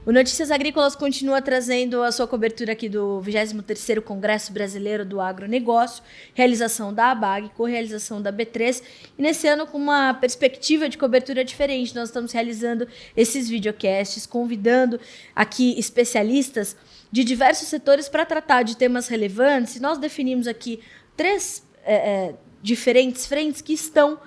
O Notícias Agrícolas continua trazendo a sua cobertura aqui do 23º Congresso Brasileiro do Agronegócio, realização da ABAG, co-realização da B3, e nesse ano com uma perspectiva de cobertura diferente. Nós estamos realizando esses videocasts, convidando aqui especialistas de diversos setores para tratar de temas relevantes, e nós definimos aqui três diferentes frentes que estão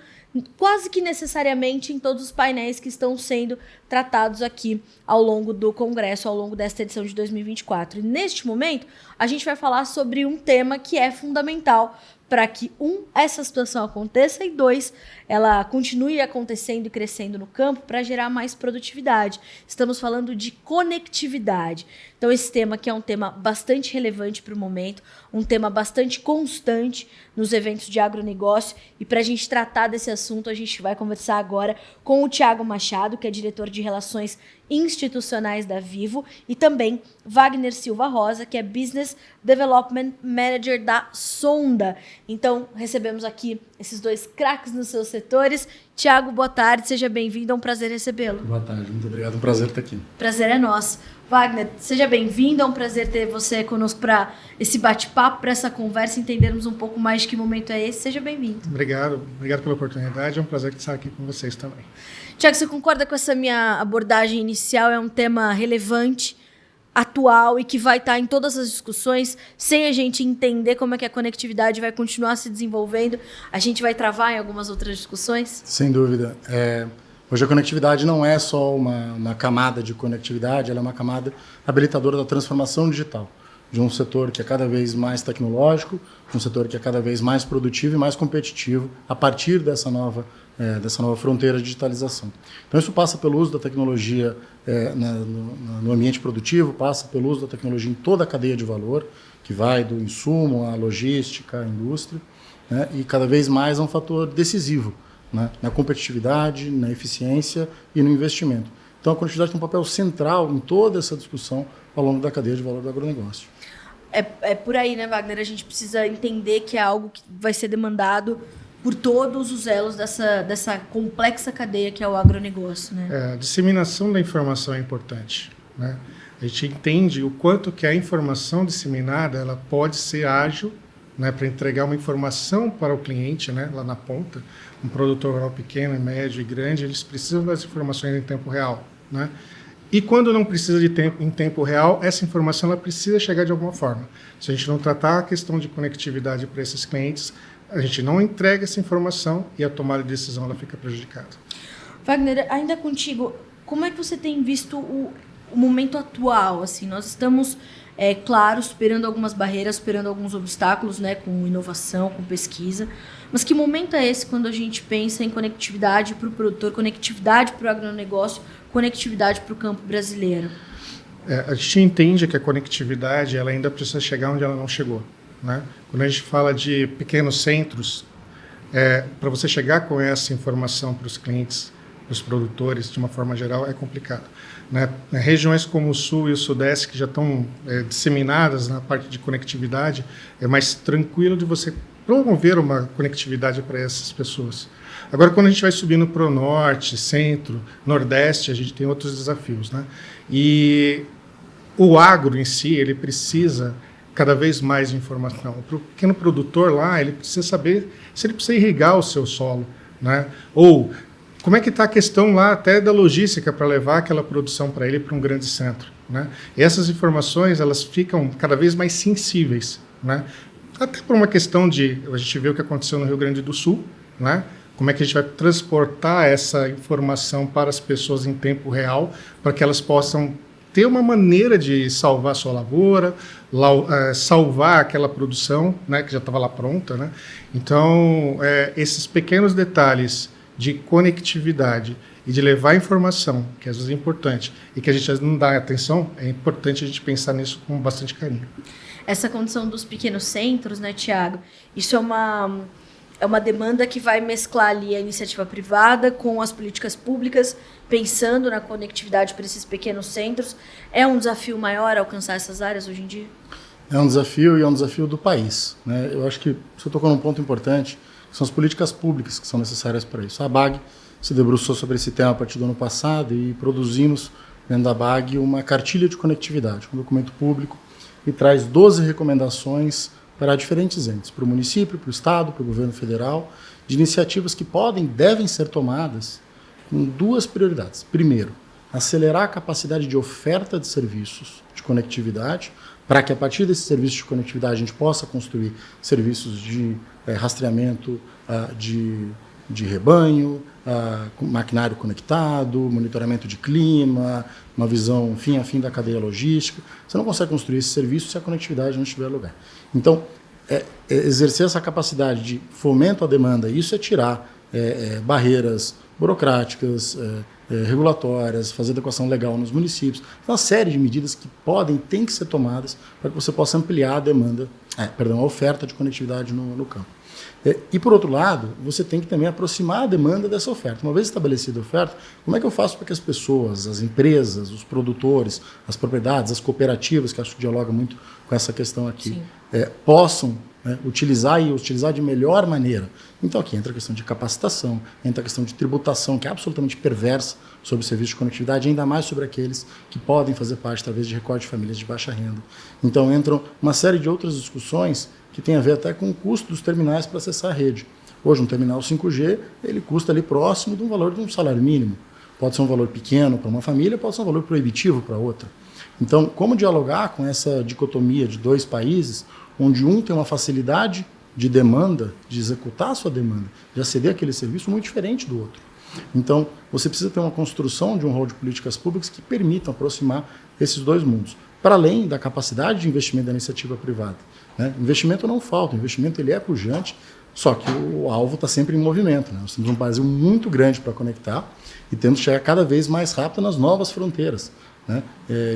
quase que necessariamente em todos os painéis que estão sendo tratados aqui ao longo do Congresso, ao longo desta edição de 2024. E neste momento, a gente vai falar sobre um tema que é fundamental para que, essa situação aconteça, e dois, ela continue acontecendo e crescendo no campo para gerar mais produtividade. Estamos falando de conectividade. Então, esse tema que é um tema bastante relevante para o momento, um tema bastante constante nos eventos de agronegócio, e para a gente tratar desse assunto, a gente vai conversar agora com o Thiago Machado, que é diretor de Relações Institucionais da Vivo, e também Wagner Silva Rosa, que é Business Development Manager da Sonda. Então, recebemos aqui esses dois craques nos seus setores. Thiago, boa tarde, seja bem-vindo, é um prazer recebê-lo. Boa tarde, muito obrigado, é um prazer estar aqui. Prazer é nosso. Wagner, seja bem-vindo, é um prazer ter você conosco para esse bate-papo, para essa conversa, entendermos um pouco mais de que momento é esse. Seja bem-vindo. Obrigado pela oportunidade, é um prazer estar aqui com vocês também. Tiago, você concorda com essa minha abordagem inicial? É um tema relevante, atual e que vai estar em todas as discussões. Sem a gente entender como é que a conectividade vai continuar se desenvolvendo, a gente vai travar em algumas outras discussões? Sem dúvida. Hoje a conectividade não é só uma camada de conectividade, ela é uma camada habilitadora da transformação digital, de um setor que é cada vez mais tecnológico, de um setor que é cada vez mais produtivo e mais competitivo a partir dessa nova fronteira de digitalização. Então isso passa pelo uso da tecnologia no ambiente produtivo, passa pelo uso da tecnologia em toda a cadeia de valor, que vai do insumo à logística, à indústria, né, e cada vez mais é um fator decisivo, né, na competitividade, na eficiência e no investimento. Então a conectividade tem um papel central em toda essa discussão ao longo da cadeia de valor do agronegócio. É por aí, né, Wagner? A gente precisa entender que é algo que vai ser demandado por todos os elos dessa complexa cadeia que é o agronegócio, né? A disseminação da informação é importante, né? A gente entende o quanto que a informação disseminada ela pode ser ágil, né, para entregar uma informação para o cliente, né, lá na ponta. Um produtor rural pequeno, médio e grande, eles precisam das informações em tempo real, né? E quando não precisa em tempo real, essa informação ela precisa chegar de alguma forma. Se a gente não tratar a questão de conectividade para esses clientes, a gente não entrega essa informação e a tomada de decisão ela fica prejudicada. Wagner, ainda contigo, como é que você tem visto o momento atual? Assim, nós estamos, claro, superando algumas barreiras, superando alguns obstáculos, né, com inovação, com pesquisa. Mas que momento é esse quando a gente pensa em conectividade para o produtor, conectividade para o agronegócio, conectividade para o campo brasileiro? A gente entende que a conectividade ela ainda precisa chegar onde ela não chegou, né? Quando a gente fala de pequenos centros, para você chegar com essa informação para os clientes, para os produtores, de uma forma geral, é complicado, né? Regiões como o Sul e o Sudeste, que já estão disseminadas na parte de conectividade, é mais tranquilo de você promover uma conectividade para essas pessoas. Agora, quando a gente vai subindo para o Norte, Centro, Nordeste, a gente tem outros desafios, né? E o agro em si, ele precisa cada vez mais de informação. Para o pequeno produtor lá, ele precisa saber se ele precisa irrigar o seu solo, né? Ou como é que está a questão lá até da logística para levar aquela produção para ele para um grande centro, né? E essas informações, elas ficam cada vez mais sensíveis, né? Até por uma questão a gente vê o que aconteceu no Rio Grande do Sul, né? Como é que a gente vai transportar essa informação para as pessoas em tempo real, para que elas possam ter uma maneira de salvar a sua lavoura, salvar aquela produção, né, que já estava lá pronta, né? Então, esses pequenos detalhes de conectividade e de levar informação, que às vezes é importante, e que a gente às vezes não dá atenção, é importante a gente pensar nisso com bastante carinho. Essa condição dos pequenos centros, né, Thiago? Isso é uma demanda que vai mesclar ali a iniciativa privada com as políticas públicas, pensando na conectividade para esses pequenos centros. É um desafio maior alcançar essas áreas hoje em dia? É um desafio e é um desafio do país, né? Eu acho que você tocou num ponto importante, que são as políticas públicas que são necessárias para isso. A ABAG se debruçou sobre esse tema a partir do ano passado e produzimos dentro da BAG, uma cartilha de conectividade, um documento público, e traz 12 recomendações para diferentes entes, para o município, para o Estado, para o governo federal, de iniciativas que podem, devem ser tomadas com 2 prioridades. Primeiro, acelerar a capacidade de oferta de serviços de conectividade, para que a partir desses serviços de conectividade a gente possa construir serviços de rastreamento de rebanho, maquinário conectado, monitoramento de clima, uma visão fim a fim da cadeia logística. Você não consegue construir esse serviço se a conectividade não estiver lugar. Então, exercer essa capacidade de fomento à demanda, isso é tirar barreiras burocráticas, regulatórias, fazer adequação legal nos municípios. Uma série de medidas que têm que ser tomadas para que você possa ampliar a demanda, a oferta de conectividade no campo. E, por outro lado, você tem que também aproximar a demanda dessa oferta. Uma vez estabelecida a oferta, como é que eu faço para que as pessoas, as empresas, os produtores, as propriedades, as cooperativas, que acho que dialoga muito com essa questão aqui, possam utilizar de melhor maneira? Então aqui entra a questão de capacitação, entra a questão de tributação, que é absolutamente perversa sobre o serviço de conectividade, ainda mais sobre aqueles que podem fazer parte, talvez, de recorte de famílias de baixa renda. Então entram uma série de outras discussões que tem a ver até com o custo dos terminais para acessar a rede. Hoje, um terminal 5G, ele custa ali próximo de um valor de um salário mínimo. Pode ser um valor pequeno para uma família, pode ser um valor proibitivo para outra. Então, como dialogar com essa dicotomia de 2 países, onde um tem uma facilidade de demanda, de executar a sua demanda, de aceder àquele serviço muito diferente do outro. Então, você precisa ter uma construção de um rol de políticas públicas que permitam aproximar esses 2 mundos, para além da capacidade de investimento da iniciativa privada. Investimento não falta, o investimento ele é pujante, só que o alvo está sempre em movimento. Nós temos um Brasil muito grande para conectar e temos que chegar cada vez mais rápido nas novas fronteiras.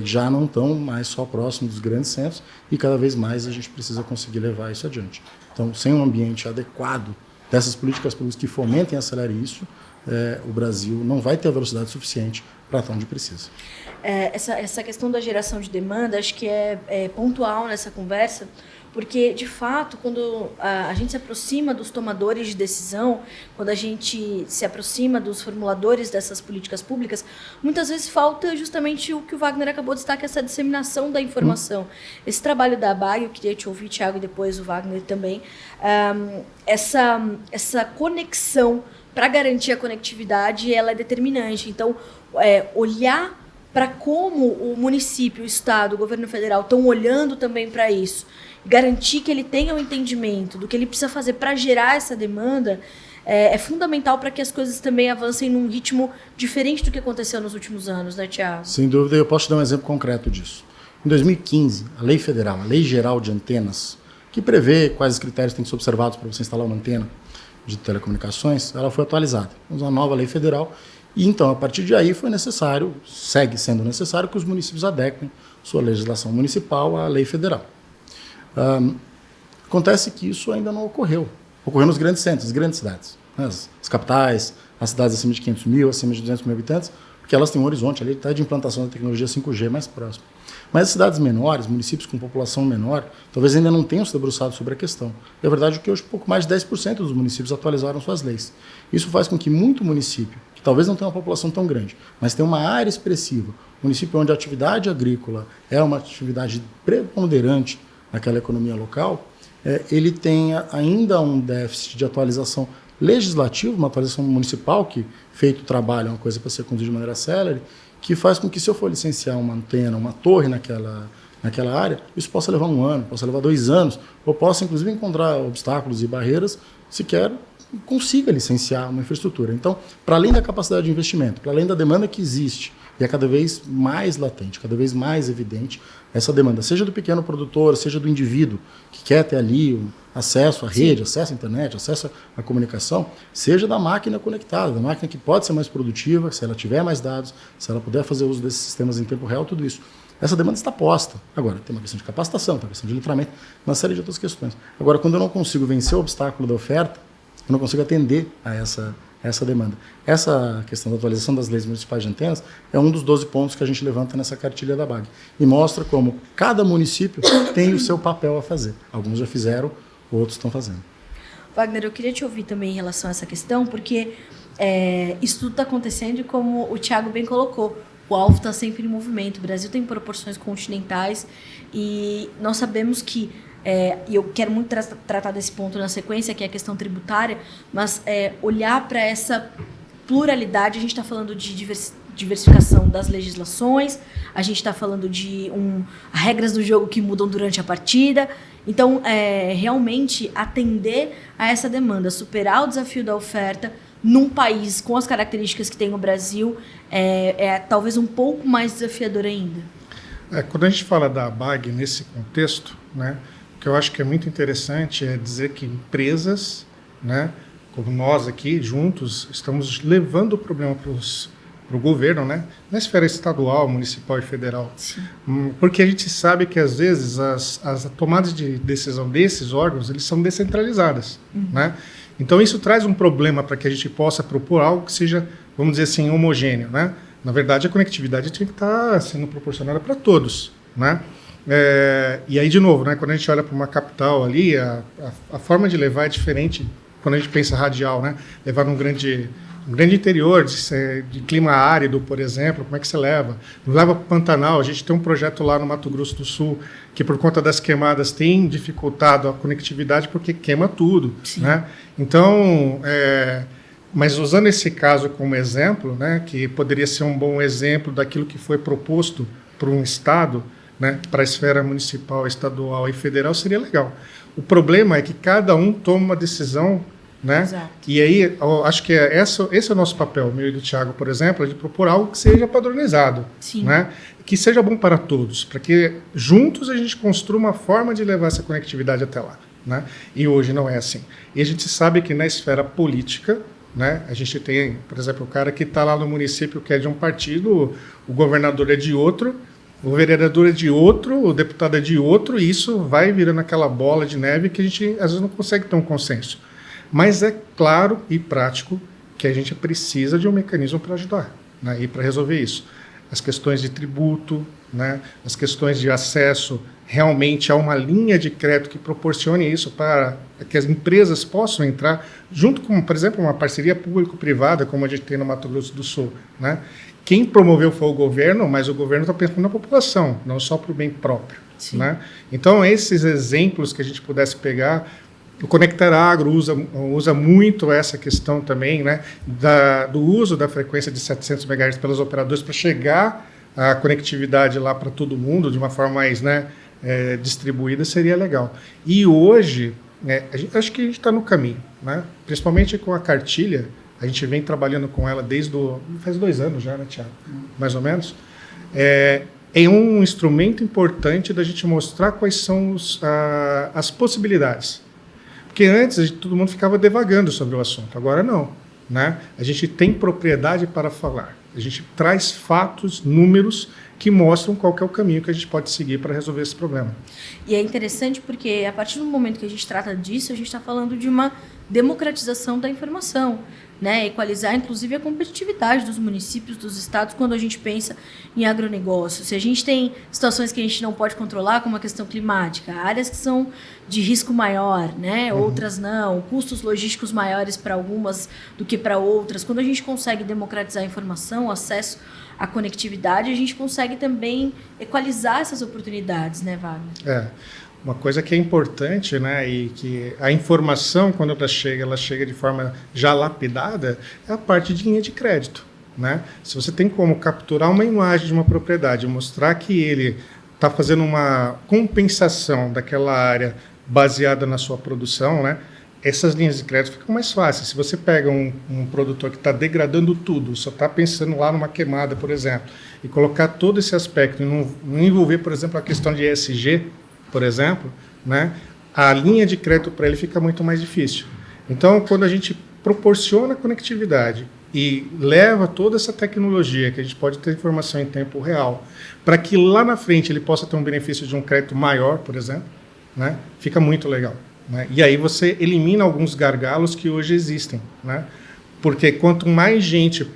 Já não estão mais só próximos dos grandes centros e cada vez mais a gente precisa conseguir levar isso adiante. Então, sem um ambiente adequado dessas políticas públicas que fomentem e acelerem isso, o Brasil não vai ter a velocidade suficiente para estar onde precisa. Essa questão da geração de demanda, acho que é pontual nessa conversa, porque, de fato, quando a gente se aproxima dos tomadores de decisão, quando a gente se aproxima dos formuladores dessas políticas públicas, muitas vezes falta justamente o que o Wagner acabou de destacar, essa disseminação da informação. Esse trabalho da BAG, eu queria te ouvir, Thiago, e depois o Wagner também, essa conexão para garantir a conectividade, ela é determinante. Então, olhar para como o município, o Estado, o governo federal estão olhando também para isso, garantir que ele tenha um entendimento do que ele precisa fazer para gerar essa demanda, é fundamental para que as coisas também avancem num ritmo diferente do que aconteceu nos últimos anos, né, Thiago? Sem dúvida, eu posso te dar um exemplo concreto disso. Em 2015, a Lei Federal, a Lei Geral de Antenas, que prevê quais os critérios têm que ser observados para você instalar uma antena de telecomunicações, ela foi atualizada. Temos uma nova lei federal e, então, a partir de aí foi necessário, segue sendo necessário, que os municípios adequem sua legislação municipal à lei federal. Acontece que isso ainda não ocorreu. Ocorreu nos grandes centros, nas grandes cidades. As capitais, as cidades acima de 500 mil, acima de 200 mil habitantes, porque elas têm um horizonte ali de implantação da tecnologia 5G mais próximo. Mas as cidades menores, municípios com população menor, talvez ainda não tenham se debruçado sobre a questão. E a verdade é que hoje pouco mais de 10% dos municípios atualizaram suas leis. Isso faz com que muito município, que talvez não tenha uma população tão grande, mas tem uma área expressiva, município onde a atividade agrícola é uma atividade preponderante naquela economia local, ele tem ainda um déficit de atualização legislativa, uma atualização municipal, que feito o trabalho é uma coisa para ser conduzida de maneira célere, que faz com que, se eu for licenciar uma antena, uma torre naquela área, isso possa levar 1 ano, possa levar 2 anos, ou possa, inclusive, encontrar obstáculos e barreiras, sequer consiga licenciar uma infraestrutura. Então, para além da capacidade de investimento, para além da demanda que existe, e é cada vez mais latente, cada vez mais evidente, essa demanda, seja do pequeno produtor, seja do indivíduo que quer ter ali o acesso à rede, acesso à internet, acesso à comunicação, seja da máquina conectada, da máquina que pode ser mais produtiva, se ela tiver mais dados, se ela puder fazer uso desses sistemas em tempo real, tudo isso. Essa demanda está posta. Agora, tem uma questão de capacitação, tem uma questão de letramento, uma série de outras questões. Agora, quando eu não consigo vencer o obstáculo da oferta, eu não consigo atender a essa demanda. Essa questão da atualização das leis municipais de antenas é um dos 12 pontos que a gente levanta nessa cartilha da BAG. E mostra como cada município tem o seu papel a fazer. Alguns já fizeram, outros estão fazendo. Wagner, eu queria te ouvir também em relação a essa questão, porque isso tudo está acontecendo e, como o Thiago bem colocou, o alvo está sempre em movimento. O Brasil tem proporções continentais e nós sabemos que, e eu quero muito tratar desse ponto na sequência, que é a questão tributária, mas olhar para essa pluralidade, a gente está falando de diversificação das legislações, a gente está falando de regras do jogo que mudam durante a partida. Então, realmente atender a essa demanda, superar o desafio da oferta num país com as características que tem o Brasil, talvez um pouco mais desafiador ainda. Quando a gente fala da ABAG nesse contexto, né, o que eu acho que é muito interessante é dizer que empresas, né, como nós aqui juntos, estamos levando o problema para o governo, né, na esfera estadual, municipal e federal. Sim. Porque a gente sabe que, às vezes, as tomadas de decisão desses órgãos eles são descentralizadas. Né? Então, isso traz um problema para que a gente possa propor algo que seja, vamos dizer assim, homogêneo. Né? Na verdade, a conectividade tinha que estar sendo proporcionada para todos. Né? E aí, de novo, né, quando a gente olha para uma capital ali, a forma de levar é diferente quando a gente pensa radial. Né? Levar num grande interior, de clima árido, por exemplo, como é que você leva? Leva para o Pantanal, a gente tem um projeto lá no Mato Grosso do Sul, que por conta das queimadas tem dificultado a conectividade porque queima tudo. Né? Então, mas usando esse caso como exemplo, né, que poderia ser um bom exemplo daquilo que foi proposto por um Estado, né, para a esfera municipal, estadual e federal, seria legal. O problema é que cada um toma uma decisão. Né? Exato. E aí, eu acho que esse é o nosso papel, meu e do Thiago, por exemplo, de propor algo que seja padronizado, né? Que seja bom para todos, para que juntos a gente construa uma forma de levar essa conectividade até lá. Né? E hoje não é assim. E a gente sabe que na esfera política, né, a gente tem, por exemplo, o cara que está lá no município que é de um partido, o governador é de outro, o vereador é de outro, o deputado é de outro, e isso vai virando aquela bola de neve que a gente às vezes não consegue ter um consenso. Mas é claro e prático que a gente precisa de um mecanismo para ajudar, né, e para resolver isso. As questões de tributo, né, as questões de acesso realmente a uma linha de crédito que proporcione isso para que as empresas possam entrar, junto com, por exemplo, uma parceria público-privada, como a gente tem no Mato Grosso do Sul. Né? Quem promoveu foi o governo, mas o governo está pensando na população, não só para o bem próprio. Né? Então, esses exemplos que a gente pudesse pegar. O Conectar Agro usa muito essa questão também, né, do uso da frequência de 700 MHz pelos operadores para chegar a conectividade lá para todo mundo de uma forma mais, né, distribuída, seria legal. E hoje, acho que a gente está no caminho, né, principalmente com a cartilha, a gente vem trabalhando com ela faz 2 anos já, né, Thiago? Mais ou menos. É um instrumento importante da gente mostrar quais são as possibilidades. Porque antes todo mundo ficava devagando sobre o assunto, agora não. Né? A gente tem propriedade para falar, a gente traz fatos, números que mostram qual que é o caminho que a gente pode seguir para resolver esse problema. E é interessante porque a partir do momento que a gente trata disso, a gente está falando de uma democratização da informação, né? Equalizar, inclusive, a competitividade dos municípios, dos estados, quando a gente pensa em agronegócio. Se a gente tem situações que a gente não pode controlar, como a questão climática, áreas que são de risco maior, né? Outras não, custos logísticos maiores para algumas do que para outras. Quando a gente consegue democratizar a informação, o acesso à conectividade, a gente consegue também equalizar essas oportunidades, né, Wagner? Uma coisa que é importante, né, e que a informação, quando ela chega de forma já lapidada, é a parte de linha de crédito. Né? Se você tem como capturar uma imagem de uma propriedade, mostrar que ele está fazendo uma compensação daquela área baseada na sua produção, né, essas linhas de crédito ficam mais fáceis. Se você pega um produtor que está degradando tudo, só está pensando lá numa queimada, por exemplo, e colocar todo esse aspecto, e não envolver, por exemplo, a questão de ESG, por exemplo, né, a linha de crédito para ele fica muito mais difícil. Então, quando a gente proporciona conectividade e leva toda essa tecnologia, que a gente pode ter informação em tempo real, para que lá na frente ele possa ter um benefício de um crédito maior, por exemplo, né, fica muito legal. Né? E aí você elimina alguns gargalos que hoje existem. Né? Porque quanto mais gente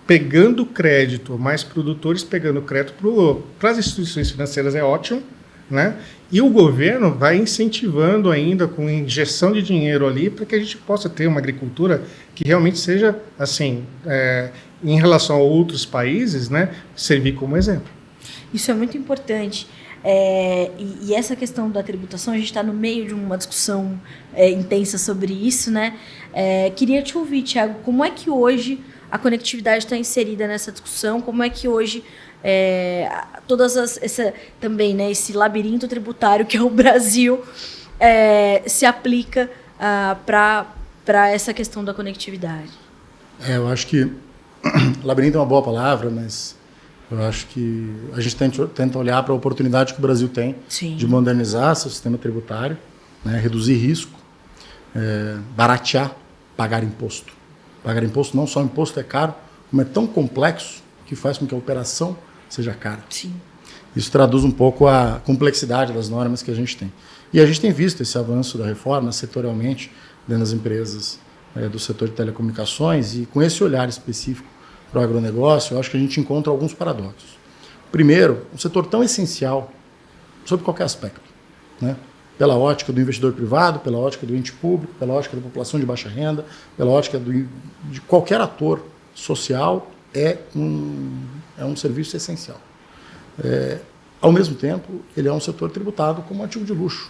pegando crédito, mais produtores pegando crédito para as instituições financeiras é ótimo, né? E o governo vai incentivando ainda com injeção de dinheiro ali para que a gente possa ter uma agricultura que realmente seja, assim, em relação a outros países, né, servir como exemplo. Isso é muito importante. E essa questão da tributação, a gente está no meio de uma discussão intensa sobre isso, né? Queria te ouvir, Thiago, como é que hoje a conectividade está inserida nessa discussão? Como é que hoje também, né, esse labirinto tributário que é o Brasil se aplica para essa questão da conectividade? Eu acho que labirinto é uma boa palavra, mas eu acho que a gente tenta olhar para a oportunidade que o Brasil tem Sim. de modernizar seu sistema tributário, né, reduzir risco, baratear, pagar imposto. Pagar imposto, não só imposto é caro, como é tão complexo que faz com que a operação seja cara. Sim. Isso traduz um pouco a complexidade das normas que a gente tem. E a gente tem visto esse avanço da reforma setorialmente dentro das empresas do setor de telecomunicações, e com esse olhar específico para o agronegócio, eu acho que a gente encontra alguns paradoxos. Primeiro, um setor tão essencial sob qualquer aspecto, né? Pela ótica do investidor privado, pela ótica do ente público, pela ótica da população de baixa renda, pela ótica de qualquer ator social, é um serviço essencial. Ao mesmo tempo, ele é um setor tributado como um ativo de luxo.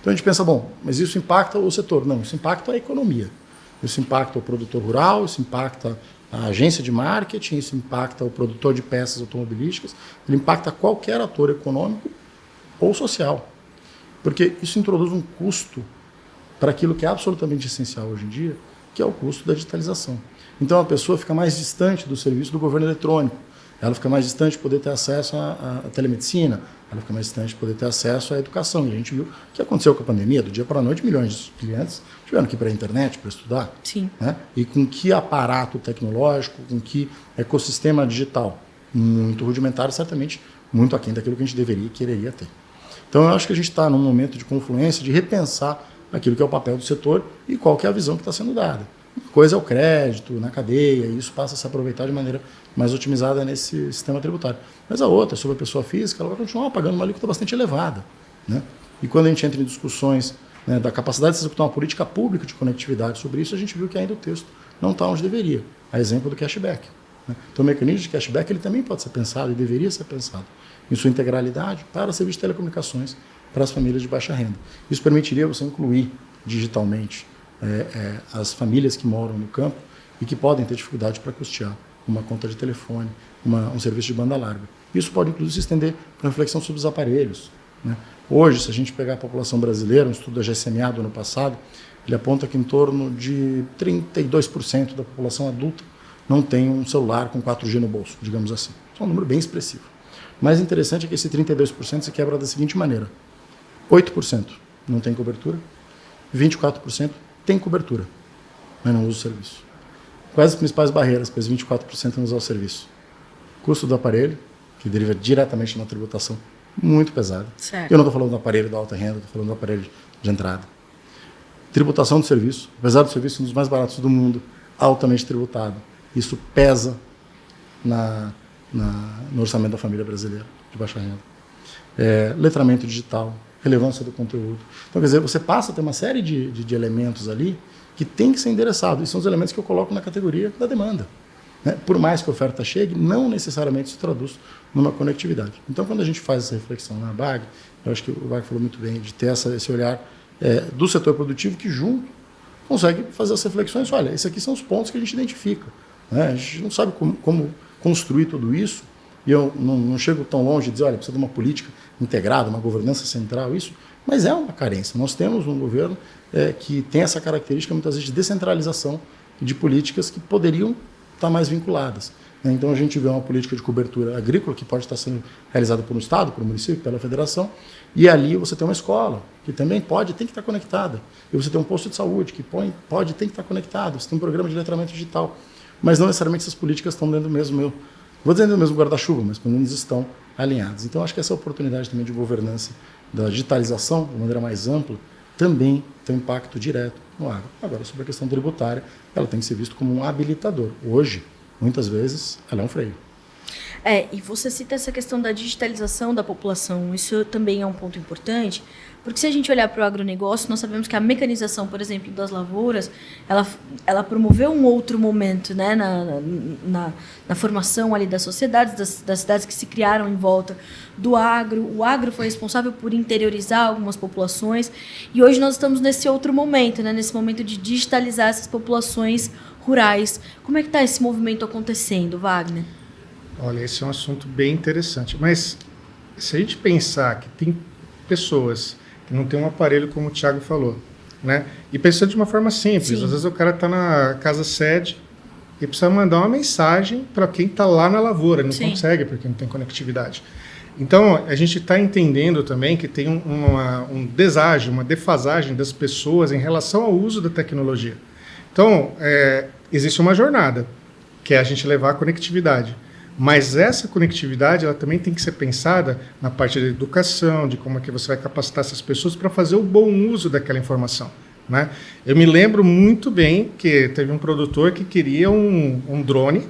Então a gente pensa, bom, mas isso impacta o setor? Não, isso impacta a economia. Isso impacta o produtor rural, isso impacta a agência de marketing, isso impacta o produtor de peças automobilísticas, ele impacta qualquer ator econômico ou social. Porque isso introduz um custo para aquilo que é absolutamente essencial hoje em dia, que é o custo da digitalização. Então a pessoa fica mais distante do serviço do governo eletrônico, ela fica mais distante de poder ter acesso à telemedicina, ela fica mais distante de poder ter acesso à educação. E a gente viu o que aconteceu com a pandemia, do dia para a noite, milhões de clientes tiveram que ir para a internet para estudar. Sim. Né? E com que aparato tecnológico, com que ecossistema digital muito rudimentar, certamente muito aquém daquilo que a gente deveria e quereria ter. Então eu acho que a gente está num momento de confluência, de repensar aquilo que é o papel do setor e qual que é a visão que está sendo dada. Uma coisa é o crédito na cadeia, e isso passa a se aproveitar de maneira mais otimizada nesse sistema tributário. Mas a outra, sobre a pessoa física, ela vai continuar pagando uma alíquota bastante elevada, né? E quando a gente entra em discussões, né, da capacidade de se executar uma política pública de conectividade sobre isso, a gente viu que ainda o texto não está onde deveria. A exemplo do cashback, né? Então o mecanismo de cashback ele também pode ser pensado e deveria ser pensado em sua integralidade para serviços de telecomunicações para as famílias de baixa renda. Isso permitiria você incluir digitalmente as famílias que moram no campo e que podem ter dificuldade para custear uma conta de telefone, um serviço de banda larga. Isso pode, inclusive, se estender para reflexão sobre os aparelhos, né? Hoje, se a gente pegar a população brasileira, um estudo da GSMA do ano passado, ele aponta que em torno de 32% da população adulta não tem um celular com 4G no bolso, digamos assim. Isso é um número bem expressivo. O mais interessante é que esse 32% se quebra da seguinte maneira: 8% não tem cobertura, 24% tem cobertura, mas não usa o serviço. Quais as principais barreiras para esses 24% não usar o serviço? Custo do aparelho, que deriva diretamente de uma tributação muito pesada. Certo. Eu não estou falando do aparelho da alta renda, estou falando do aparelho de entrada. Tributação do serviço, apesar do serviço ser um dos mais baratos do mundo, altamente tributado. Isso pesa no orçamento da família brasileira de baixa renda. Letramento digital, relevância do conteúdo. Então, quer dizer, você passa a ter uma série de elementos ali que tem que ser endereçado. E são os elementos que eu coloco na categoria da demanda, né? Por mais que a oferta chegue, não necessariamente se traduz numa conectividade. Então, quando a gente faz essa reflexão na BAG, eu acho que o BAG falou muito bem, de ter esse olhar do setor produtivo que, junto, consegue fazer as reflexões. Olha, esses aqui são os pontos que a gente identifica, né? A gente não sabe como construir tudo isso, e eu não chego tão longe de dizer, olha, precisa de uma política integrada, uma governança central, isso, mas é uma carência. Nós temos um governo que tem essa característica, muitas vezes, de descentralização de políticas que poderiam estar mais vinculadas, né? Então, a gente vê uma política de cobertura agrícola que pode estar sendo realizada por um Estado, por um município, pela federação, e ali você tem uma escola que também tem que estar conectada, e você tem um posto de saúde que tem que estar conectado, você tem um programa de letramento digital, mas não necessariamente essas políticas estão dentro do mesmo, vou dizer dentro do mesmo guarda-chuva, mas pelo menos estão alinhadas. Então, acho que essa oportunidade também de governança da digitalização, de maneira mais ampla, também tem um impacto direto no agro. Agora, sobre a questão tributária, ela tem que ser vista como um habilitador. Hoje, muitas vezes, ela é um freio. E você cita essa questão da digitalização da população, isso também é um ponto importante, porque se a gente olhar para o agronegócio, nós sabemos que a mecanização, por exemplo, das lavouras, ela promoveu um outro momento, né, na formação ali das sociedades, das cidades que se criaram em volta do agro. O agro foi responsável por interiorizar algumas populações, e hoje nós estamos nesse outro momento, né, nesse momento de digitalizar essas populações rurais. Como é que está esse movimento acontecendo, Wagner? Olha, esse é um assunto bem interessante, mas se a gente pensar que tem pessoas que não tem um aparelho, como o Thiago falou, né? E pensando de uma forma simples, Sim. Às vezes o cara está na casa sede e precisa mandar uma mensagem para quem está lá na lavoura, não Sim. consegue porque não tem conectividade. Então, a gente está entendendo também que tem um deságio, uma defasagem das pessoas em relação ao uso da tecnologia. Então, existe uma jornada, que é a gente levar a conectividade. Mas essa conectividade ela também tem que ser pensada na parte da educação, de como é que você vai capacitar essas pessoas para fazer o bom uso daquela informação, né? Eu me lembro muito bem que teve um produtor que queria um drone,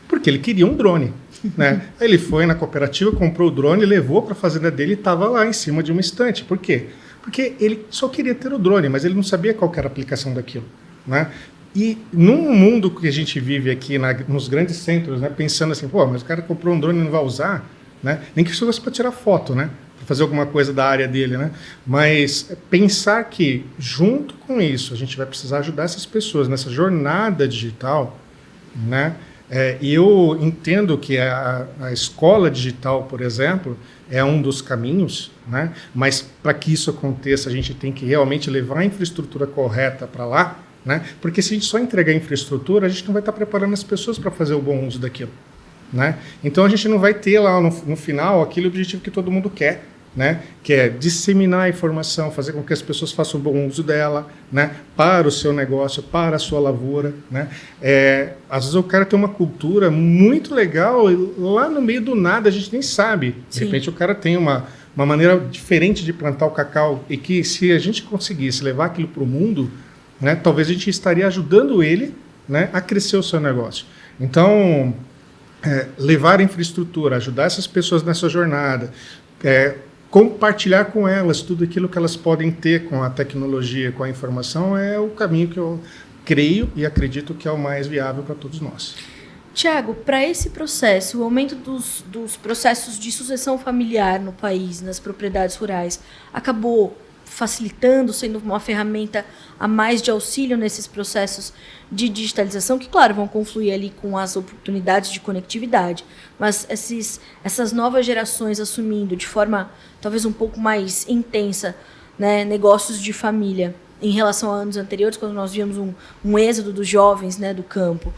porque ele queria um drone, né? Aí ele foi na cooperativa, comprou o drone, levou para a fazenda dele e estava lá em cima de uma estante. Por quê? Porque ele só queria ter o drone, mas ele não sabia qual que era a aplicação daquilo, né? E num mundo que a gente vive aqui nos grandes centros, né, pensando assim, pô, mas o cara comprou um drone e não vai usar, né? Nem que isso fosse para tirar foto, né? Para fazer alguma coisa da área dele, né? Mas pensar que, junto com isso, a gente vai precisar ajudar essas pessoas nessa jornada digital, né? E eu entendo que a escola digital, por exemplo, é um dos caminhos, né? Mas para que isso aconteça, a gente tem que realmente levar a infraestrutura correta para lá, né? Porque se a gente só entregar a infraestrutura, a gente não vai estar preparando as pessoas para fazer o bom uso daquilo, né? Então a gente não vai ter lá no final aquele objetivo que todo mundo quer, né? Que é disseminar a informação, fazer com que as pessoas façam o bom uso dela, né? Para o seu negócio, para a sua lavoura, né? Às vezes o cara tem uma cultura muito legal e lá no meio do nada a gente nem sabe. De Sim. repente o cara tem uma maneira diferente de plantar o cacau e que se a gente conseguisse levar aquilo para o mundo, né, talvez a gente estaria ajudando ele, né, a crescer o seu negócio. Então, levar a infraestrutura, ajudar essas pessoas nessa jornada, compartilhar com elas tudo aquilo que elas podem ter com a tecnologia, com a informação, é o caminho que eu creio e acredito que é o mais viável para todos nós. Tiago, para esse processo, o aumento dos processos de sucessão familiar no país, nas propriedades rurais, acabou facilitando, sendo uma ferramenta a mais de auxílio nesses processos de digitalização, que, claro, vão confluir ali com as oportunidades de conectividade, mas essas novas gerações assumindo de forma talvez um pouco mais intensa, né, negócios de família, em relação a anos anteriores, quando nós víamos um êxodo dos jovens, né, do campo.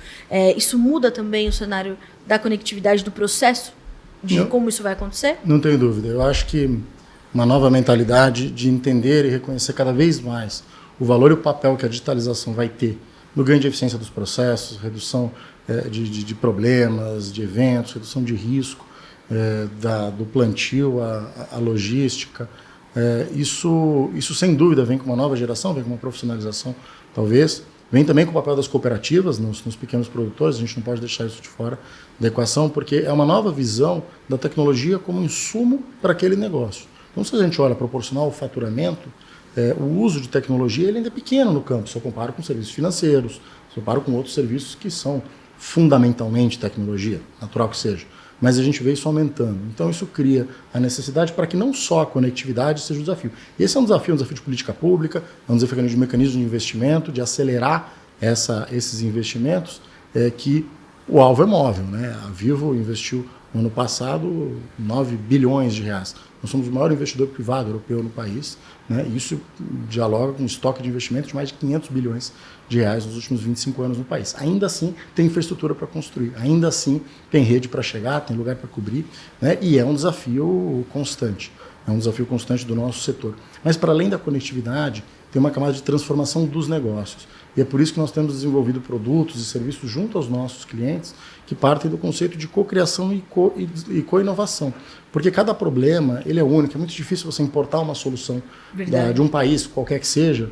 Isso muda também o cenário da conectividade, do processo, de como isso vai acontecer? Não tenho dúvida. Eu acho que uma nova mentalidade de entender e reconhecer cada vez mais o valor e o papel que a digitalização vai ter no ganho de eficiência dos processos, redução de problemas, de eventos, redução de risco, do plantio, a logística. Isso sem dúvida vem com uma nova geração, vem com uma profissionalização, talvez. Vem também com o papel das cooperativas nos pequenos produtores, a gente não pode deixar isso de fora da equação, porque é uma nova visão da tecnologia como insumo para aquele negócio. Então, se a gente olha proporcional ao faturamento, o uso de tecnologia ele ainda é pequeno no campo, se eu comparo com serviços financeiros, se eu comparo com outros serviços que são fundamentalmente tecnologia, natural que seja. Mas a gente vê isso aumentando. Então, isso cria a necessidade para que não só a conectividade seja um desafio. E esse é um desafio de política pública, é um desafio de mecanismo de investimento, de acelerar esses investimentos, que o alvo é móvel, né? A Vivo investiu no ano passado 9 bilhões de reais. Nós somos o maior investidor privado europeu no país, né? Isso dialoga com um estoque de investimento de mais de 500 bilhões de reais nos últimos 25 anos no país. Ainda assim, tem infraestrutura para construir, ainda assim, tem rede para chegar, tem lugar para cobrir, né? E é um desafio constante, do nosso setor. Mas, para além da conectividade, tem uma camada de transformação dos negócios. E é por isso que nós temos desenvolvido produtos e serviços junto aos nossos clientes que partem do conceito de cocriação e co-inovação. Porque cada problema ele é único, é muito difícil você importar uma solução de um país, qualquer que seja,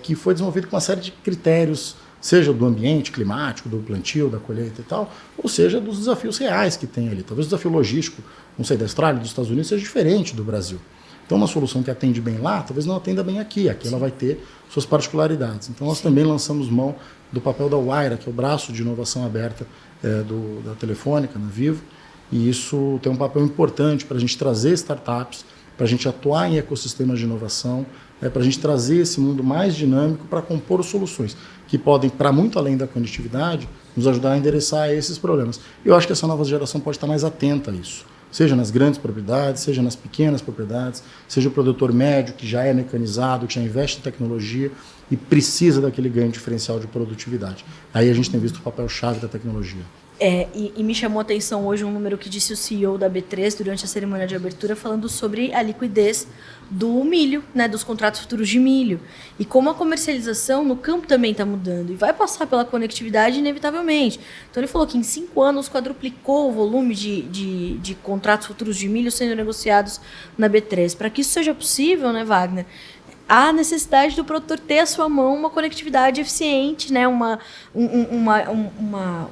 que foi desenvolvido com uma série de critérios seja do ambiente climático, do plantio, da colheita e tal, ou seja dos desafios reais que tem ali. Talvez o desafio logístico, não sei, da Austrália, dos Estados Unidos, seja diferente do Brasil. Então, uma solução que atende bem lá, talvez não atenda bem aqui. Aqui ela vai ter suas particularidades. Então, nós também lançamos mão do papel da Wayra, que é o braço de inovação aberta da Telefônica, na Vivo. E isso tem um papel importante para a gente trazer startups, para a gente atuar em ecossistemas de inovação, para a gente trazer esse mundo mais dinâmico para compor soluções que podem, para muito além da conectividade, nos ajudar a endereçar esses problemas. E eu acho que essa nova geração pode estar mais atenta a isso. Seja nas grandes propriedades, seja nas pequenas propriedades, seja o produtor médio que já é mecanizado, que já investe em tecnologia e precisa daquele ganho diferencial de produtividade. Aí a gente tem visto o papel-chave da tecnologia. E me chamou a atenção hoje um número que disse o CEO da B3 durante a cerimônia de abertura, falando sobre a liquidez do milho, né, dos contratos futuros de milho. E como a comercialização no campo também está mudando e vai passar pela conectividade inevitavelmente. Então ele falou que em 5 anos quadruplicou o volume de contratos futuros de milho sendo negociados na B3. Para que isso seja possível, né, Wagner, há necessidade do produtor ter à sua mão uma conectividade eficiente, né?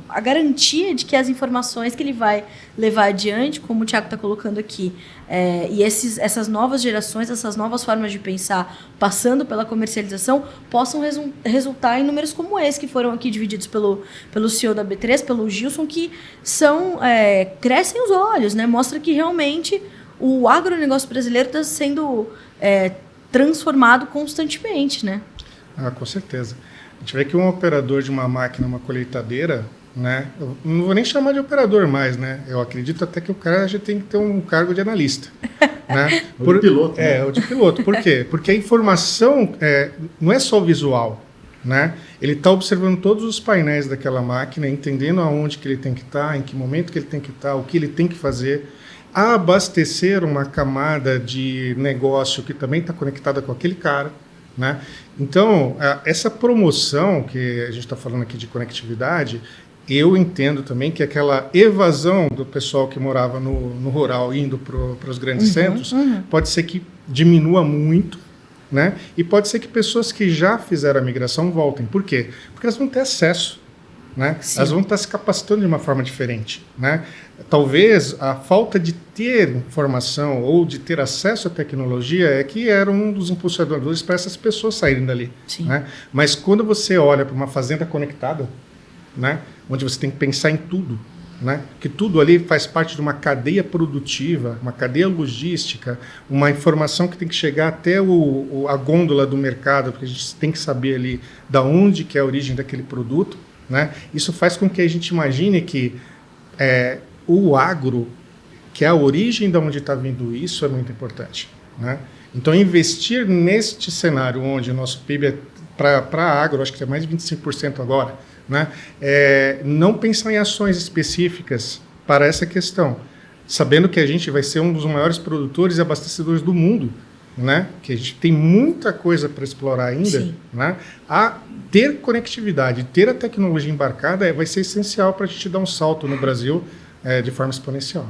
A garantia de que as informações que ele vai levar adiante, como o Thiago está colocando aqui, e essas novas gerações, essas novas formas de pensar, passando pela comercialização, possam resultar em números como esse, que foram aqui divididos pelo CEO da B3, pelo Gilson, que crescem os olhos, né? Mostra que realmente o agronegócio brasileiro está sendo transformado constantemente, né? Com certeza. A gente vê que um operador de uma máquina, uma colheitadeira, né? Eu não vou nem chamar de operador mais, né? Eu acredito até que o cara já tem que ter um cargo de analista, né? Ou de piloto. Ou de piloto. Por quê? Porque a informação não é só visual, né? Ele está observando todos os painéis daquela máquina, entendendo aonde que ele tem que estar, em que momento que ele tem que estar, o que ele tem que fazer, abastecer uma camada de negócio que também está conectada com aquele cara, né? Então, essa promoção que a gente está falando aqui de conectividade, eu entendo também que aquela evasão do pessoal que morava no rural indo para os grandes centros, pode ser que diminua muito, né? E pode ser que pessoas que já fizeram a migração voltem. Por quê? Porque elas vão ter acesso, né? Elas vão estar se capacitando de uma forma diferente, né? Talvez a falta de ter informação ou de ter acesso à tecnologia é que era um dos impulsionadores para essas pessoas saírem dali, né? Mas quando você olha para uma fazenda conectada, né, onde você tem que pensar em tudo, né, que tudo ali faz parte de uma cadeia produtiva, uma cadeia logística, uma informação que tem que chegar até a gôndola do mercado, porque a gente tem que saber ali da onde que é a origem daquele produto, né? Isso faz com que a gente imagine que o agro, que é a origem de onde está vindo isso, é muito importante, né? Então, investir neste cenário onde o nosso PIB para agro, acho que é mais de 25% agora, né? Não pensar em ações específicas para essa questão, sabendo que a gente vai ser um dos maiores produtores e abastecedores do mundo, né? Que a gente tem muita coisa para explorar ainda, né? A ter conectividade, ter a tecnologia embarcada vai ser essencial para a gente dar um salto no Brasil de forma exponencial.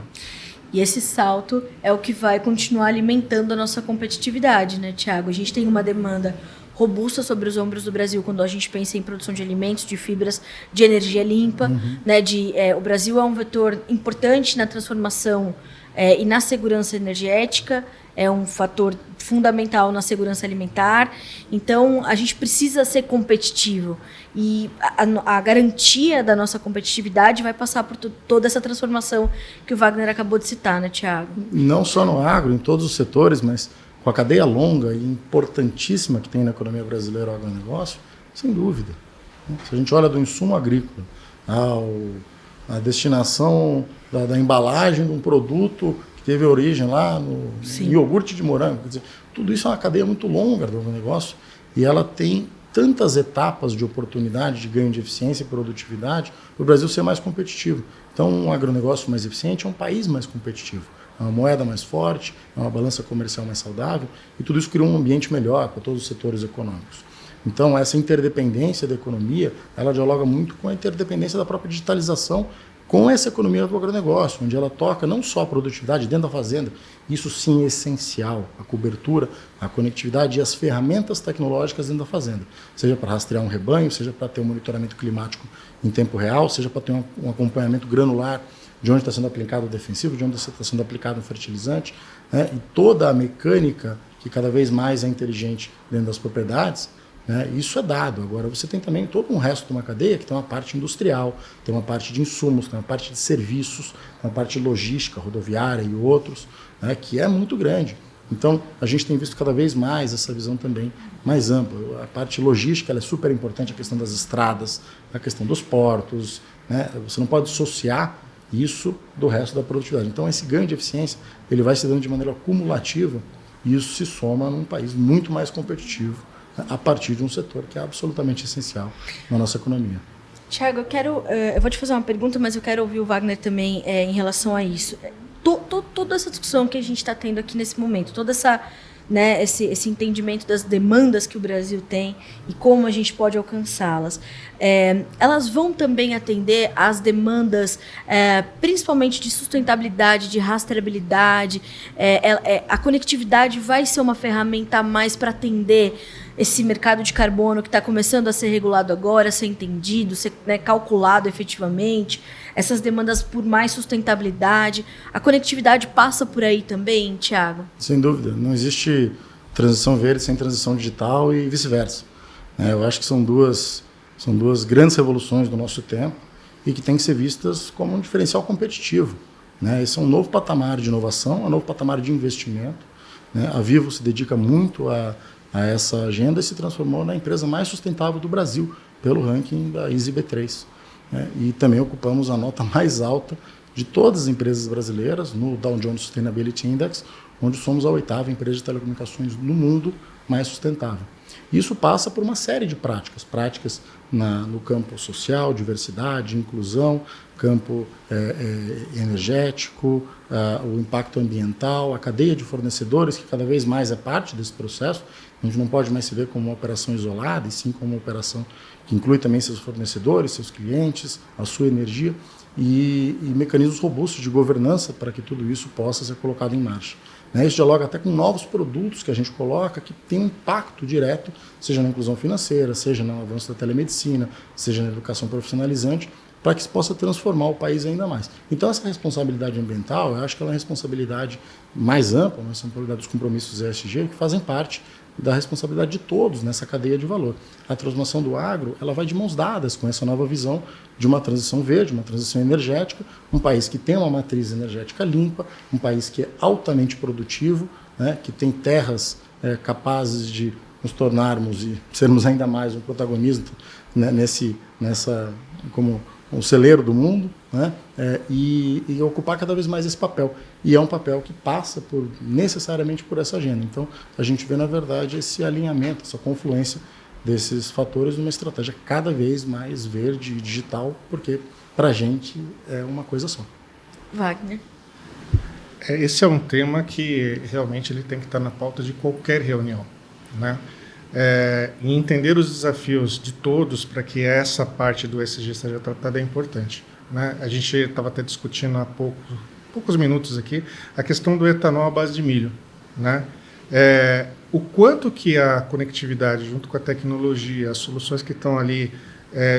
E esse salto é o que vai continuar alimentando a nossa competitividade, né, Thiago? A gente tem uma demanda robusta sobre os ombros do Brasil quando a gente pensa em produção de alimentos, de fibras, de energia limpa, né? O Brasil é um vetor importante na transformação e na segurança energética, é um fator fundamental na segurança alimentar. Então, a gente precisa ser competitivo. E a garantia da nossa competitividade vai passar por toda essa transformação que o Wagner acabou de citar, né, Thiago? Não só no agro, em todos os setores, mas com a cadeia longa e importantíssima que tem na economia brasileira o agronegócio, sem dúvida. Se a gente olha do insumo agrícola, a destinação da embalagem de um produto que teve origem lá no iogurte de morango, quer dizer, tudo isso é uma cadeia muito longa do agronegócio e ela tem tantas etapas de oportunidade, de ganho de eficiência e produtividade, para o Brasil ser mais competitivo. Então, um agronegócio mais eficiente é um país mais competitivo. É uma moeda mais forte, é uma balança comercial mais saudável, e tudo isso cria um ambiente melhor para todos os setores econômicos. Então, essa interdependência da economia, ela dialoga muito com a interdependência da própria digitalização, com essa economia do agronegócio, onde ela toca não só a produtividade dentro da fazenda, isso sim é essencial, a cobertura, a conectividade e as ferramentas tecnológicas dentro da fazenda, seja para rastrear um rebanho, seja para ter um monitoramento climático em tempo real, seja para ter um acompanhamento granular de onde está sendo aplicado o defensivo, de onde está sendo aplicado o fertilizante, né? E toda a mecânica que cada vez mais é inteligente dentro das propriedades, né? Isso é dado. Agora, você tem também todo um resto de uma cadeia que tem uma parte industrial, tem uma parte de insumos, tem uma parte de serviços, tem uma parte de logística, rodoviária e outros, né? Que é muito grande. Então, a gente tem visto cada vez mais essa visão também mais ampla. A parte logística ela é super importante, a questão das estradas, a questão dos portos, né? Você não pode dissociar isso do resto da produtividade. Então, esse ganho de eficiência ele vai se dando de maneira cumulativa e isso se soma num país muito mais competitivo, né, a partir de um setor que é absolutamente essencial na nossa economia. Tiago, eu vou te fazer uma pergunta, mas eu quero ouvir o Wagner também em relação a isso. Toda essa discussão que a gente está tendo aqui nesse momento, toda essa, né, esse entendimento das demandas que o Brasil tem e como a gente pode alcançá-las, elas vão também atender às demandas, principalmente de sustentabilidade, de rastreabilidade. A conectividade vai ser uma ferramenta a mais para atender esse mercado de carbono que está começando a ser regulado agora, ser entendido, ser, né, calculado efetivamente, essas demandas por mais sustentabilidade. A conectividade passa por aí também, Tiago? Sem dúvida. Não existe transição verde sem transição digital e vice-versa. Eu acho que são duas grandes revoluções do nosso tempo e que têm que ser vistas como um diferencial competitivo. Esse é um novo patamar de inovação, um novo patamar de investimento. A Vivo se dedica muito a essa agenda e se transformou na empresa mais sustentável do Brasil, pelo ranking da ISE B3. E também ocupamos a nota mais alta de todas as empresas brasileiras no Dow Jones Sustainability Index, onde somos a 8ª empresa de telecomunicações no mundo mais sustentável. Isso passa por uma série de práticas no campo social, diversidade, inclusão, campo energético, o impacto ambiental, a cadeia de fornecedores, que cada vez mais é parte desse processo. A gente não pode mais se ver como uma operação isolada, e sim como uma operação que inclui também seus fornecedores, seus clientes, a sua energia e mecanismos robustos de governança para que tudo isso possa ser colocado em marcha. Isso dialoga até com novos produtos que a gente coloca que tem um impacto direto, seja na inclusão financeira, seja no avanço da telemedicina, seja na educação profissionalizante, para que se possa transformar o país ainda mais. Então, essa responsabilidade ambiental, eu acho que ela é uma responsabilidade mais ampla, uma responsabilidade dos compromissos ESG, que fazem parte da responsabilidade de todos nessa cadeia de valor. A transformação do agro ela vai de mãos dadas com essa nova visão de uma transição verde, uma transição energética, um país que tem uma matriz energética limpa, um país que é altamente produtivo, que tem terras capazes de nos tornarmos e sermos ainda mais um protagonista, né, como um celeiro do mundo, e ocupar cada vez mais esse papel. E é um papel que passa necessariamente por essa agenda. Então, a gente vê, na verdade, esse alinhamento, essa confluência desses fatores numa estratégia cada vez mais verde e digital, porque, para a gente, é uma coisa só. Wagner? Esse é um tema que realmente ele tem que estar na pauta de qualquer reunião, né? E entender os desafios de todos para que essa parte do ESG seja tratada é importante, né? A gente estava até discutindo há poucos minutos aqui a questão do etanol à base de milho, né? O quanto que a conectividade junto com a tecnologia, as soluções que estão ali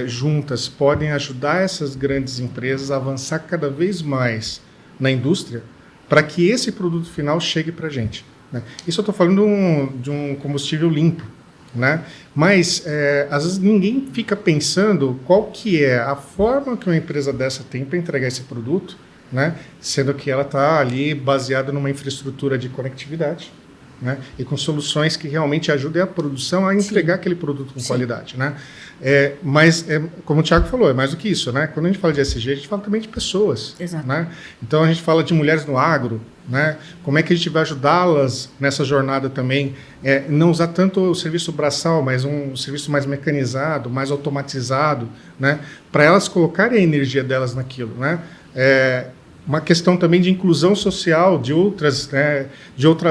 juntas podem ajudar essas grandes empresas a avançar cada vez mais na indústria para que esse produto final chegue para a gente, né? Isso eu estou falando de um combustível limpo, né? Mas às vezes ninguém fica pensando qual que é a forma que uma empresa dessa tem para entregar esse produto, né? Sendo que ela está ali baseada numa infraestrutura de conectividade, né? E com soluções que realmente ajudem a produção a entregar aquele produto com qualidade, né? Mas, como o Tiago falou, é mais do que isso, né? Quando a gente fala de ESG, a gente fala também de pessoas. Exato. Né? Então, a gente fala de mulheres no agro, né? Como é que a gente vai ajudá-las nessa jornada também? Não usar tanto o serviço braçal, mas um serviço mais mecanizado, mais automatizado, né? Para elas colocarem a energia delas naquilo, né? Uma questão também de inclusão social de outras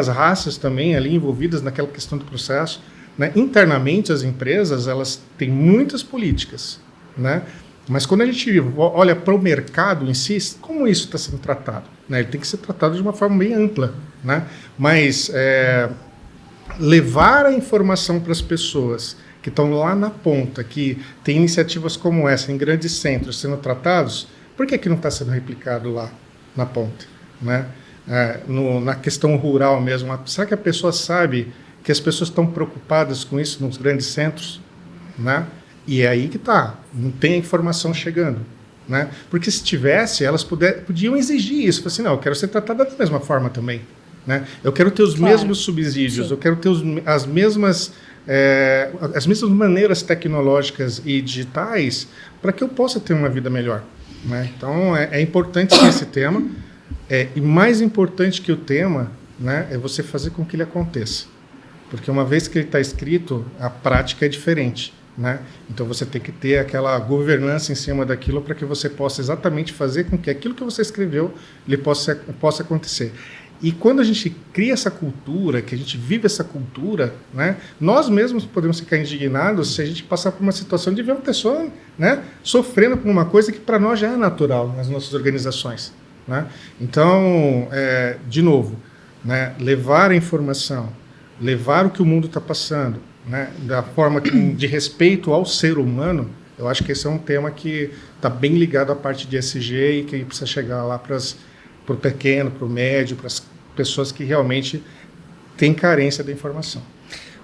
raças também ali envolvidas naquela questão do processo, né? Internamente, as empresas elas têm muitas políticas, né? Mas quando a gente olha para o mercado em si, como isso está sendo tratado? Né? Ele tem que ser tratado de uma forma bem ampla. Né? Mas levar a informação para as pessoas que estão lá na ponta, que tem iniciativas como essa em grandes centros sendo tratados, por que não está sendo replicado lá na ponta? Né? Na questão rural mesmo, será que a pessoa sabe que as pessoas estão preocupadas com isso nos grandes centros? Né? E é aí que está, não tem a informação chegando. Né? Porque se tivesse, elas podiam exigir isso. Falar assim, não, eu quero ser tratada da mesma forma também. Né? Eu quero ter os mesmos subsídios, eu quero ter as mesmas maneiras tecnológicas e digitais para que eu possa ter uma vida melhor. Né? Então, é importante esse tema. E mais importante que o tema, né, é você fazer com que ele aconteça. Porque uma vez que ele está escrito, a prática é diferente. Né? Então você tem que ter aquela governança em cima daquilo para que você possa exatamente fazer com que aquilo que você escreveu ele possa acontecer. E quando a gente cria essa cultura, que a gente vive essa cultura, né, nós mesmos podemos ficar indignados se a gente passar por uma situação de ver uma pessoa, né, sofrendo por uma coisa que para nós já é natural nas nossas organizações. Né? Então, de novo, né, levar a informação, levar o que o mundo está passando, né, da forma de respeito ao ser humano, eu acho que esse é um tema que está bem ligado à parte de ESG e que precisa chegar lá para o pequeno, para o médio, para as pessoas que realmente têm carência da informação.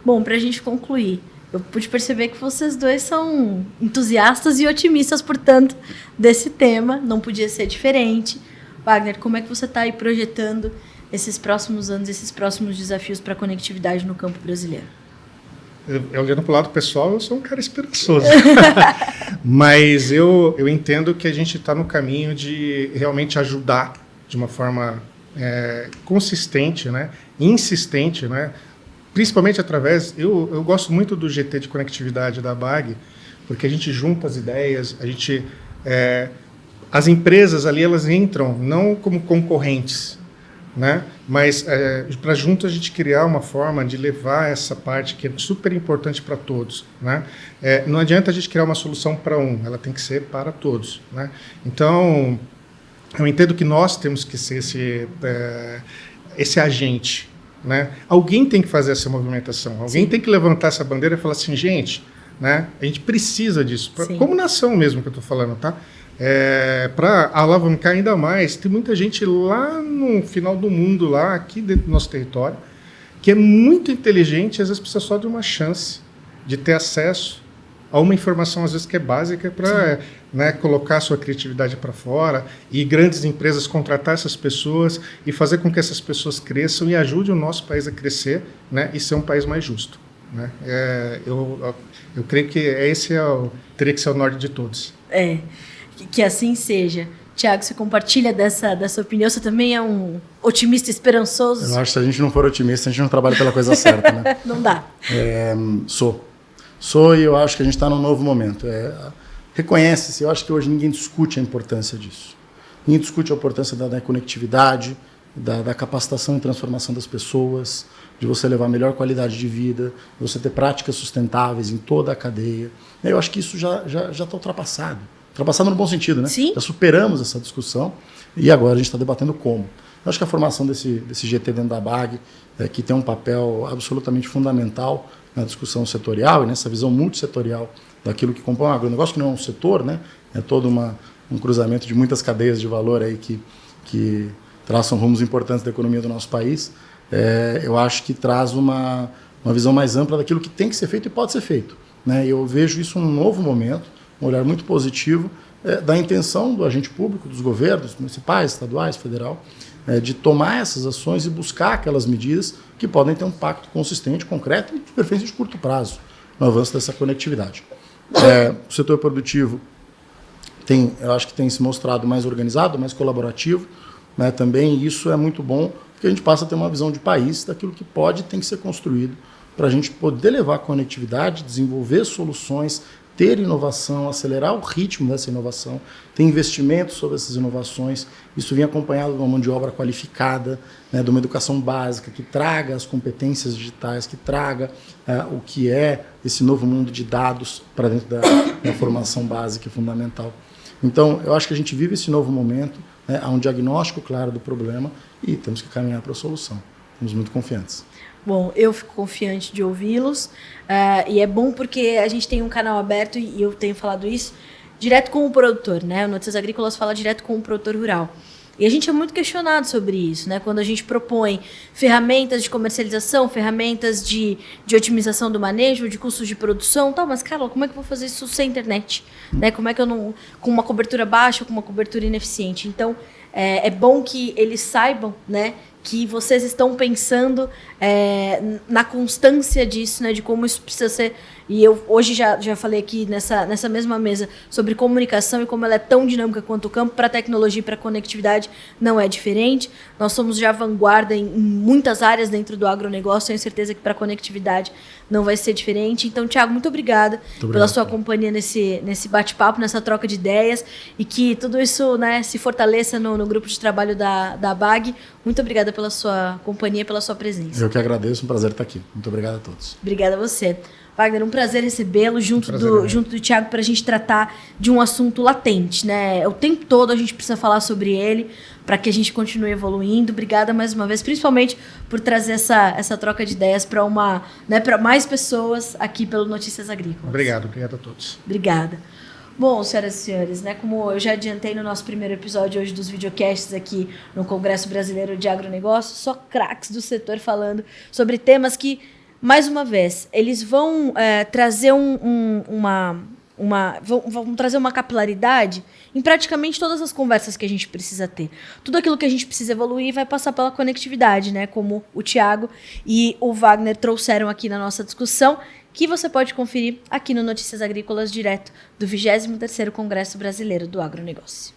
Bom, para a gente concluir, eu pude perceber que vocês dois são entusiastas e otimistas, portanto, desse tema, não podia ser diferente. Wagner, como é que você está aí projetando esses próximos anos, esses próximos desafios para a conectividade no campo brasileiro? Olhando para o lado pessoal, eu sou um cara esperançoso. Mas eu entendo que a gente está no caminho de realmente ajudar de uma forma consistente, né, insistente, né, principalmente através... Eu gosto muito do GT de conectividade da ABAG, porque a gente junta as ideias, as empresas ali elas entram não como concorrentes, né? Mas para junto a gente criar uma forma de levar essa parte que é super importante para todos, né? Não adianta a gente criar uma solução para ela tem que ser para todos, né? Então eu entendo que nós temos que ser esse agente, né? Alguém tem que fazer essa movimentação, alguém tem que levantar essa bandeira e falar assim, gente, né? A gente precisa disso, como nação mesmo que eu estou falando, tá? Para alavancar ainda mais, tem muita gente lá no final do mundo, lá aqui dentro do nosso território, que é muito inteligente e às vezes precisa só de uma chance de ter acesso a uma informação, às vezes, que é básica para, né, colocar a sua criatividade para fora e grandes empresas contratar essas pessoas e fazer com que essas pessoas cresçam e ajudem o nosso país a crescer, né, e ser um país mais justo. Né? Eu creio que teria que ser o norte de todos. Que assim seja. Tiago, você compartilha dessa opinião? Você também é um otimista esperançoso? Eu acho que se a gente não for otimista, a gente não trabalha pela coisa certa. Né? Não dá. Sou e eu acho que a gente está num novo momento. Reconhece-se, eu acho que hoje ninguém discute a importância disso. Ninguém discute a importância da conectividade, da capacitação e transformação das pessoas, de você levar melhor qualidade de vida, de você ter práticas sustentáveis em toda a cadeia. Eu acho que isso já está ultrapassado. Ultrapassado no bom sentido, né? Sim. Já superamos essa discussão e agora a gente está debatendo como. Eu acho que a formação desse GT dentro da ABAG, que tem um papel absolutamente fundamental na discussão setorial e nessa visão multissetorial daquilo que compõe o agronegócio, que não é um setor, né? É todo um cruzamento de muitas cadeias de valor aí que traçam rumos importantes da economia do nosso país. Eu acho que traz uma visão mais ampla daquilo que tem que ser feito e pode ser feito. Né? Eu vejo isso num novo momento, um olhar muito positivo da intenção do agente público, dos governos municipais, estaduais, federal, de tomar essas ações e buscar aquelas medidas que podem ter um impacto consistente, concreto e de preferência de curto prazo no avanço dessa conectividade. O setor produtivo eu acho que tem se mostrado mais organizado, mais colaborativo, né? Também isso é muito bom, porque a gente passa a ter uma visão de país daquilo que pode e tem que ser construído para a gente poder levar a conectividade, desenvolver soluções, ter inovação, acelerar o ritmo dessa inovação, ter investimento sobre essas inovações. Isso vem acompanhado de uma mão de obra qualificada, né, de uma educação básica que traga as competências digitais, que traga o que é esse novo mundo de dados para dentro da formação básica e fundamental. Então, eu acho que a gente vive esse novo momento, né, há um diagnóstico claro do problema e temos que caminhar para a solução. Estamos muito confiantes. Bom, eu fico confiante de ouvi-los e é bom porque a gente tem um canal aberto e eu tenho falado isso direto com o produtor, né? O Notícias Agrícolas fala direto com o produtor rural. E a gente é muito questionado sobre isso, né? Quando a gente propõe ferramentas de comercialização, ferramentas de otimização do manejo, de custos de produção, tal, mas, cara, como é que eu vou fazer isso sem internet? Né? Como é que eu não... com uma cobertura baixa, com uma cobertura ineficiente? Então, é bom que eles saibam, né, que vocês estão pensando na constância disso, né, de como isso precisa ser. E eu hoje já falei aqui nessa mesma mesa sobre comunicação e como ela é tão dinâmica quanto o campo. Para a tecnologia e para a conectividade não é diferente. Nós somos já vanguarda em muitas áreas dentro do agronegócio. Tenho certeza que para a conectividade não vai ser diferente. Então, Thiago, muito obrigada pela sua companhia nesse bate-papo, nessa troca de ideias e que tudo isso, né, se fortaleça no grupo de trabalho da BAG. Muito obrigada pela sua companhia, pela sua presença. Eu que agradeço, um prazer estar aqui. Muito obrigado a todos. Obrigada a você. Wagner, um prazer recebê-lo junto do Thiago para a gente tratar de um assunto latente, né? O tempo todo a gente precisa falar sobre ele para que a gente continue evoluindo. Obrigada mais uma vez, principalmente por trazer essa troca de ideias para para mais pessoas aqui pelo Notícias Agrícolas. Obrigado a todos. Obrigada. Bom, senhoras e senhores, né, como eu já adiantei no nosso primeiro episódio hoje dos videocasts aqui no Congresso Brasileiro de Agronegócio, só craques do setor falando sobre temas que, mais uma vez, eles vão trazer vão trazer uma capilaridade em praticamente todas as conversas que a gente precisa ter. Tudo aquilo que a gente precisa evoluir vai passar pela conectividade, né? Como o Thiago e o Wagner trouxeram aqui na nossa discussão, que você pode conferir aqui no Notícias Agrícolas, direto do 23º Congresso Brasileiro do Agronegócio.